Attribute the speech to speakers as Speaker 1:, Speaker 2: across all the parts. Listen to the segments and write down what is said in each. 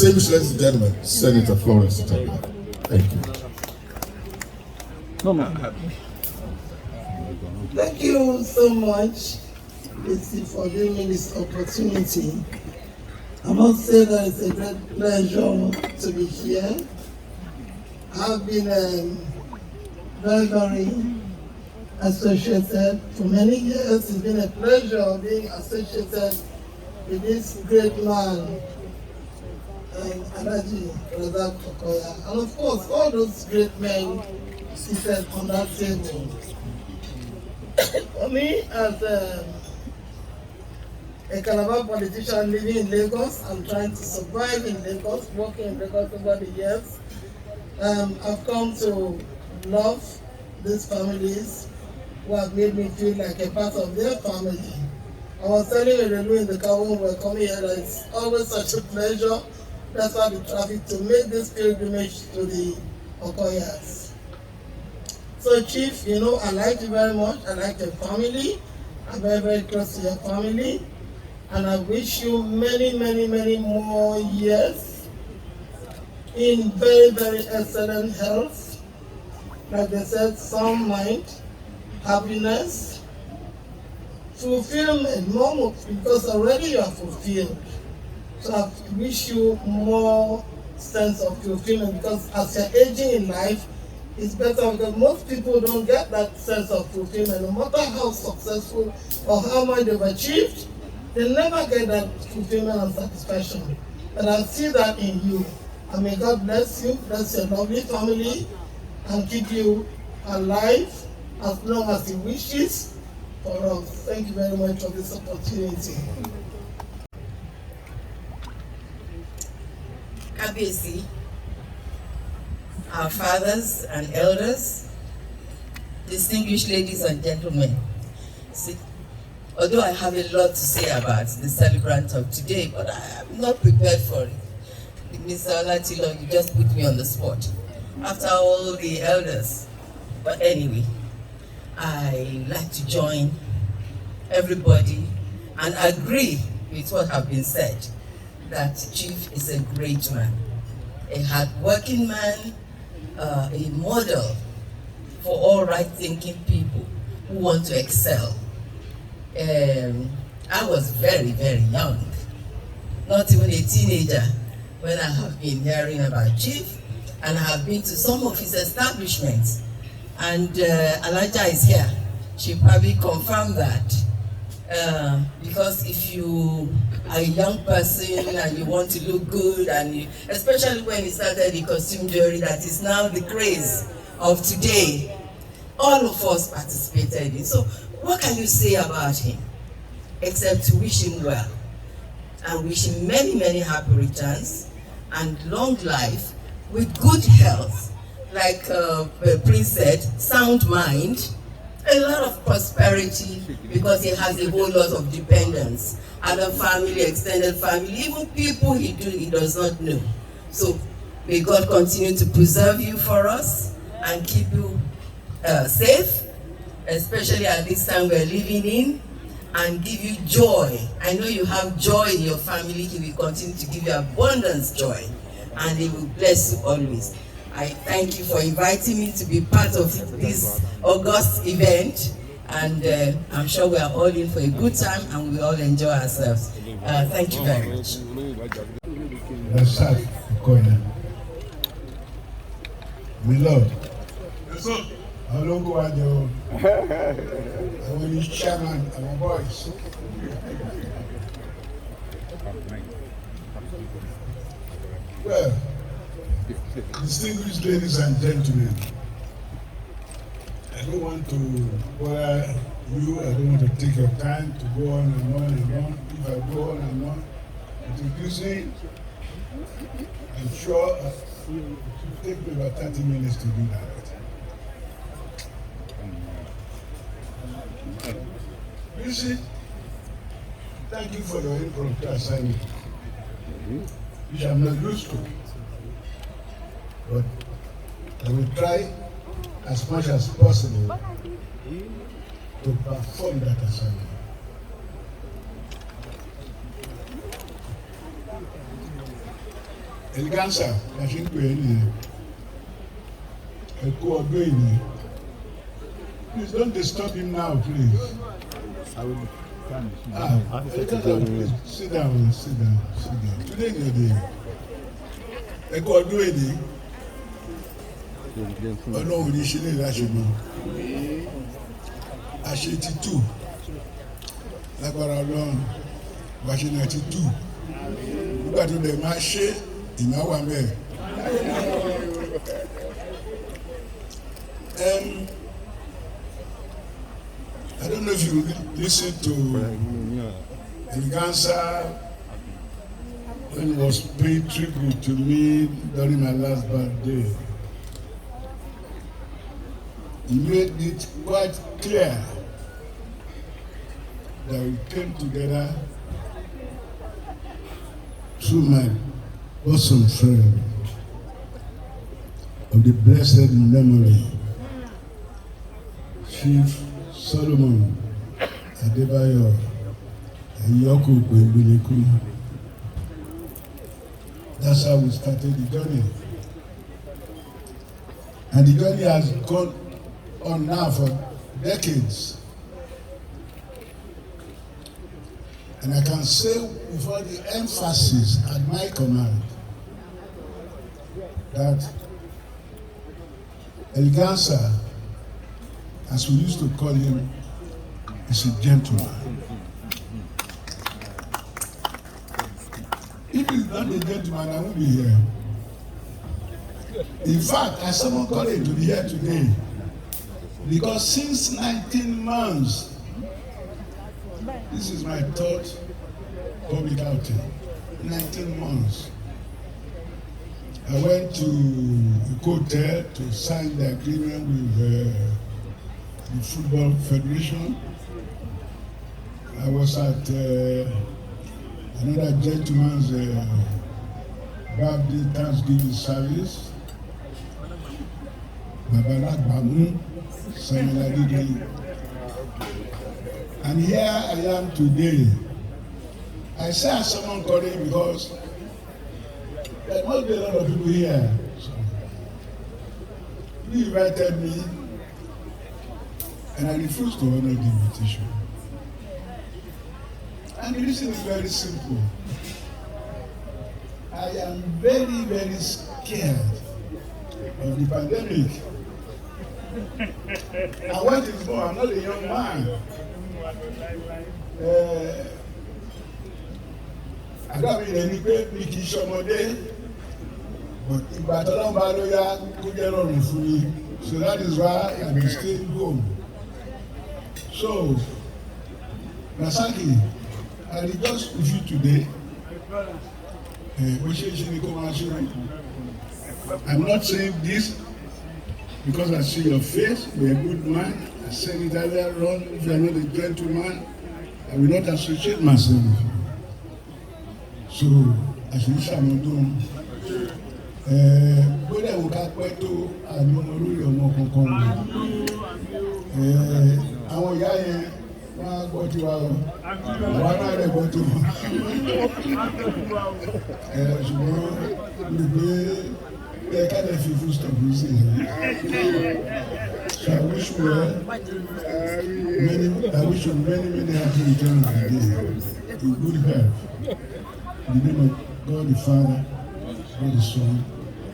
Speaker 1: Ladies and gentlemen, Senator Florence Ita-Giwa. Thank you.
Speaker 2: Thank you so much, Lizzie, for giving me this opportunity. I must say that it's a great pleasure to be here. I've been very associated for many years. It's been a pleasure being associated with this great man, Okoya, and of course all those great men seated on that table. For me, as a Calabar politician living in Lagos, I'm trying to survive in Lagos, working in Lagos over the years. I've come to love these families who have made me feel like a part of their family. I was telling Erelu in the car when we were coming here that it's always such a pleasure. That's why the traffic to make this pilgrimage to the Okoyas. So Chief, you know, I like you very much. I like your family. I'm very close to your family. And I wish you many more years in very excellent health. Like they said, sound mind, happiness, fulfillment, more because already you are fulfilled. So I wish you more sense of fulfillment because as you're aging in life, it's better because most people don't get that sense of fulfillment. No matter how successful or how much they've achieved, they never get that fulfillment and satisfaction. But I see that in you. And may God bless you, bless your lovely family, and keep you alive as long as He wishes for us. Thank you very much for this opportunity.
Speaker 3: Kabiyesi, our fathers and elders, distinguished ladies and gentlemen. See, although I have a lot to say about the celebrant of today, but I am not prepared for it. Mr. Olatilo, you just put me on the spot after all the elders. But anyway, I like to join everybody and agree with what has been said, that Chief is a great man, a hard-working man, a model for all right-thinking people who want to excel. I was very young, not even a teenager, when I have been hearing about Chief, and I have been to some of his establishments. And Alaja is here. She probably confirmed that. Because if you are a young person and you want to look good, and especially when he started the costume jewelry that is now the craze of today, all of us participated in. So what can you say about him except to wish him well and wish him many happy returns and long life with good health, like Prince said, sound mind, a lot of prosperity, because he has a whole lot of dependents, other family, extended family, even people he does not know. So may God continue to preserve you for us and keep you safe, especially at this time we're living in, and give you joy. I know you have joy in your family. He will continue to give you abundance joy, and He will bless you always. I thank you for inviting me to be part of this August event, and I'm sure we are all in for a good time and we all enjoy ourselves. Thank you very much.
Speaker 1: Okoya. My Lord. Yes, sir. How long go I do? I will be chairman and my boys. Well, distinguished ladies and gentlemen, I don't want to bother you, I don't want to take your time to go on and on and on. If I go on and on, introducing, I'm sure it will take me about 30 minutes to do that. You see, thank you for your impromptu assignment, which I'm not used to. But I will try as much as possible to perform that assignment. Eleganza, la ṣe ń pè é nìyẹn. Ẹ kú ọdún èyí. Please don't disturb him now, please. Eleganza, please sit down. Today is your day. Ẹ kú ọdún èyí. Ọlọ́run ní ṣe lè láṣọmọ. Àṣetítù lágbára Ọlọ́run wáṣẹ 92 nígbà tó dẹ̀ máa ṣe ìnáwó mẹ́ẹ̀. I don't know if you listen to Eleganza when he was paying tribute to me during my last birthday. He made it quite clear that we came together through my bosom friend of the blessed memory, Chief Solomon Adebayo Ayoku Gwembileku. That's how we started the journey. And the journey has gone on now for decades. And I can say with all the emphasis at my command that Eleganza, as we used to call him, is a gentleman. If he's not a gentleman, I won't be here. In fact, I summoned courage to be here today because since 19 months, this is my third public outing. 19 months. I went to the hotel to sign the agreement with the Football Federation. I was at another gentleman's birthday Thanksgiving service. Babalak Bamu, Samuel. And here I am today. I say I summoned courage because there must be a lot of people here. So, you invited me, and I refused to honor the invitation. And the reason is very simple. I am very, very scared of the pandemic. And what is more, I'm not a young man. Àgbàbí rẹ̀ ni pé mi kì í ṣọmọdé, but ìgbà tó lọ́n bá ló yá kó jẹ́ rọrùn fún mi. So that is why I am staying home. So, Rasaki, I rejoice with you today. I'm not saying this because I see your face, you're a good man. I said it earlier on, if you are not a gentleman, I will not associate myself with you. So, àṣìṣe àmọ́dún bóyá ìwò ká pẹ́ tó àmì ọmọ lórí ọmọ kankan rẹ̀ àwọn ìyá yẹn wọ́n á gbọ́ tí wà ó àwọn náà rẹ̀ gbọ́ tó ṣùgbọ́n olùgbé ẹ̀ka lè fi fún stọ̀pù sí so I wish you many happy returns of the day in good health. In the name of God the Father, God the Son,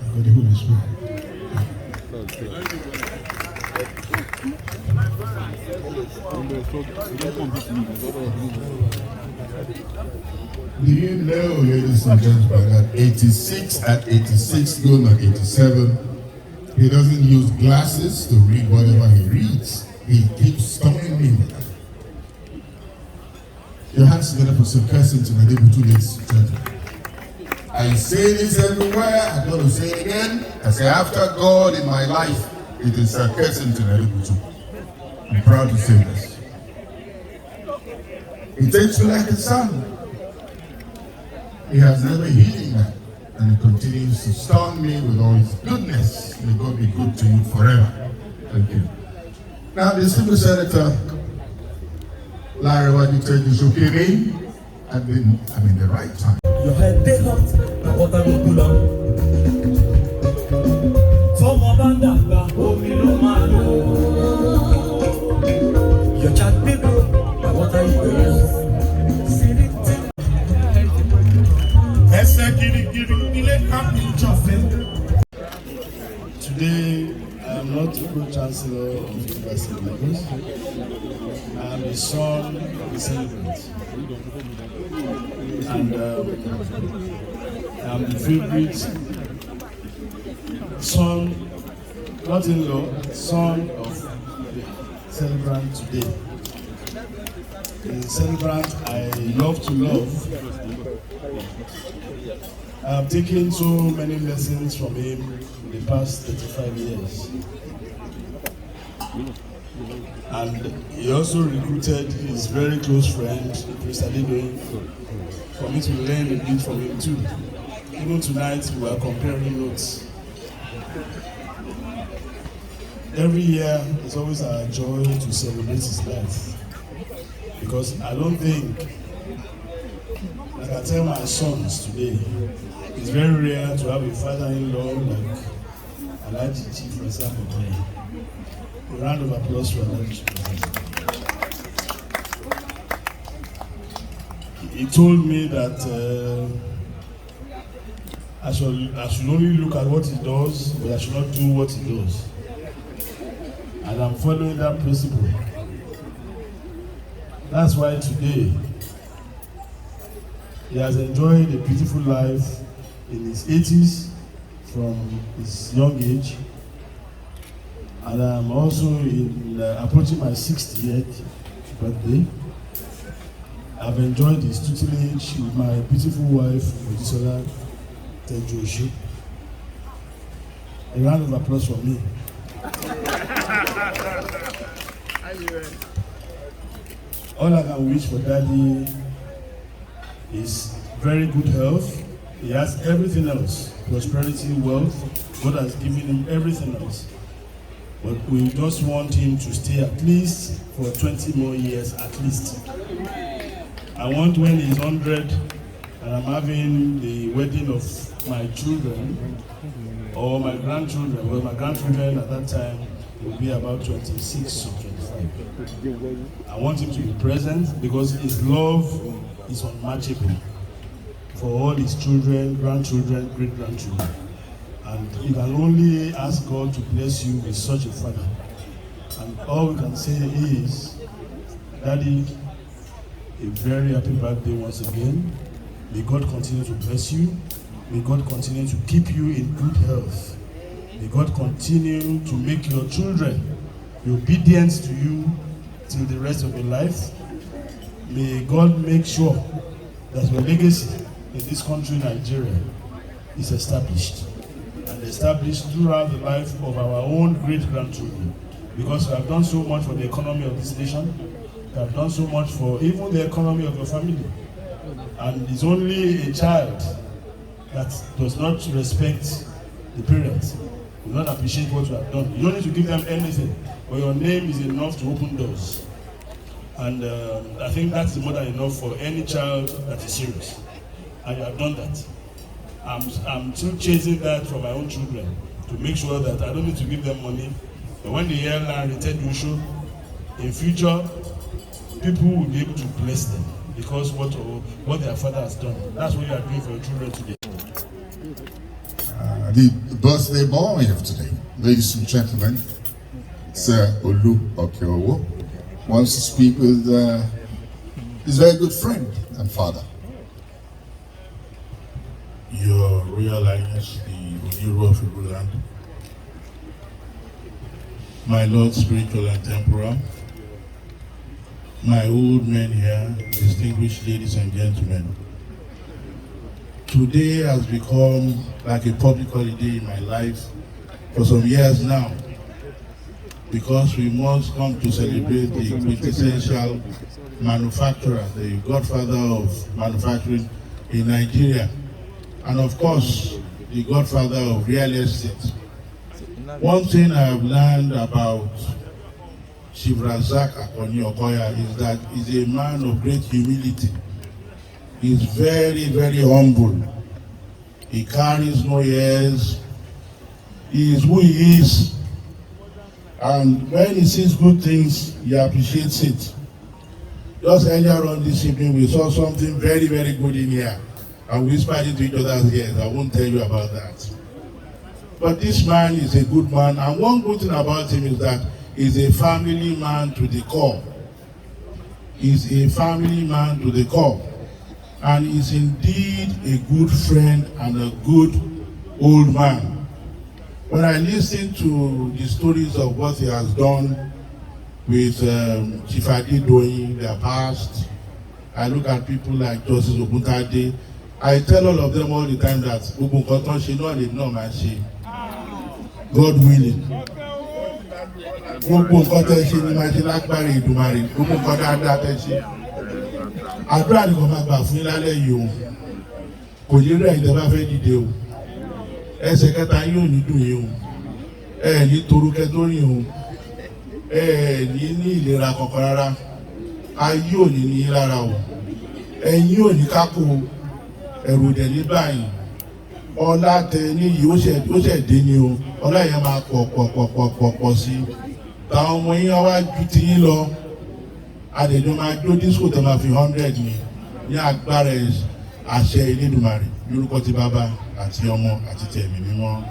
Speaker 1: and God the Holy Spirit. Do you know, ladies and gentlemen, that 86 at 86, going on 87, he doesn't use glasses to read whatever he reads. He keeps coming in. Your hands together for Sir Kesington and Adebutu, ladies and gentlemen. I say this everywhere, I'm going to say it again. I say after God in my life, it is Sir Kesington and Adebutu. I'm proud to say this. He takes me like a son. He has never heeded me, and he continues to stun me with all his goodness. May God be good to you forever. Thank you. Now, the Distinguished Senator, Larry, what you take is okay. I'm in the right time.
Speaker 4: Your head they hot, now what I will pull on.
Speaker 1: Today, I am not the Pro-Chancellor of the University of Lagos. I am the son of the celebrant. And I am the favorite son, not in-law, son of the celebrant today. The celebrant I love to love. I have taken so many lessons from him in the past 35 years. And he also recruited his very close friend, Mr. Adebutu, for me to learn a bit from him too. Even tonight, we are comparing notes. Every year, it's always a joy to celebrate his life. Because I don't think, like I tell my sons today, it's very rare to have a father-in-law like Alaji, for example. A round of applause for Alaji. He told me that I should only look at what he does, but I should not do what he does. And I'm following that principle. That's why today he has enjoyed a beautiful life in his 80s from his young age. And I'm also approaching my 60th birthday. I've enjoyed his tutelage with my beautiful wife, Mojisola Tejuoshu. A round of applause for me. All I can wish for Daddy is very good health. He has everything else, prosperity, wealth. God has given him everything else. But we just want him to stay at least for 20 more years at least. I want when he's 100 and I'm having the wedding of my children or my grandchildren. Well, my grandchildren at that time will be about 26 or 25. I want him to be present because his love is unmatchable for all his children, grandchildren, great-grandchildren. And you can only ask God to bless you with such a father. And all we can say is, Daddy, a very happy birthday once again. May God continue to bless you. May God continue to keep you in good health. May God continue to make your children be obedient to you till the rest of your life. May God make sure that your legacy in this country, Nigeria, is established. And established throughout the life of our own great-grandchildren. Because we have done so much for the economy of this nation. We have done so much for even the economy of your family. And it's only a child that does not respect the parents, does not appreciate what you have done. You don't need to give them anything, but your name is enough to open doors. And I think that's more than enough for any child that is serious. And you have done that. I'm still chasing that for my own children to make sure that I don't need to give them money. But when they hear Ita-Giwa, in future, people will be able to bless them because what their father has done. That's what you are doing for your children today.
Speaker 4: The birthday boy of today, ladies and gentlemen, Sir Okeowo, wants to speak with his very good friend and father.
Speaker 5: Your Royal Highness, the Okeowo of Iruland, my Lord Spiritual and Temporal, my old men here, distinguished ladies and gentlemen. Today has become like a public holiday in my life for some years now, because we must come to celebrate the quintessential manufacturer, the godfather of manufacturing in Nigeria, and of course, the godfather of real estate. One thing I have learned about Chief Razak Okoya is that he's a man of great humility. He's very, very humble. He carries no airs. He is who he is. And when he sees good things, he appreciates it. Just earlier on this evening, we saw something very, very good in here. and whispered into each other's ears. I won't tell you about that. But this man is a good man, and one good thing about him is that he's a family man to the core. He's a family man to the core, and is indeed a good friend and a good old man. When I listen to the stories of what he has done with Chief Adebutu, their past, I look at people like Justice Oguntade. I tell all of them all the time that God willing. Gbogbo nǹkan tẹ́ ṣe ni máa ṣe lágbára Èdùmàrè, gbogbo nǹkan dáadáa tẹ́ ṣe. Àdúrà nìkan máa gbà fún yín lálẹ́ yìí o. Kò ní rẹ̀ ìjọba bá fẹ́ dìde o. Ẹsẹ̀ kẹta yóò ní dùn yín o. Ẹ ní torúkẹ tó rìn o. Ẹ ní ìlera kankan rárá. Ayé ò ní ní lára o. Ẹ̀yin ò ní kákò o. Ẹ̀rù dẹ̀ ní báyìí. Ọlá tẹ níyì ó ṣẹ̀ dé ni o. Ọlá yẹn máa pọ̀ sí. Táwọn ọmọ yín wá ju ti yín lọ. Àdèjọ máa jó disco tẹ máa fi 100 ní agbára àṣẹ Elédùmarè lórúkọ ti Bàbá àti Ọmọ àti ti Ẹ̀mí Mímọ́.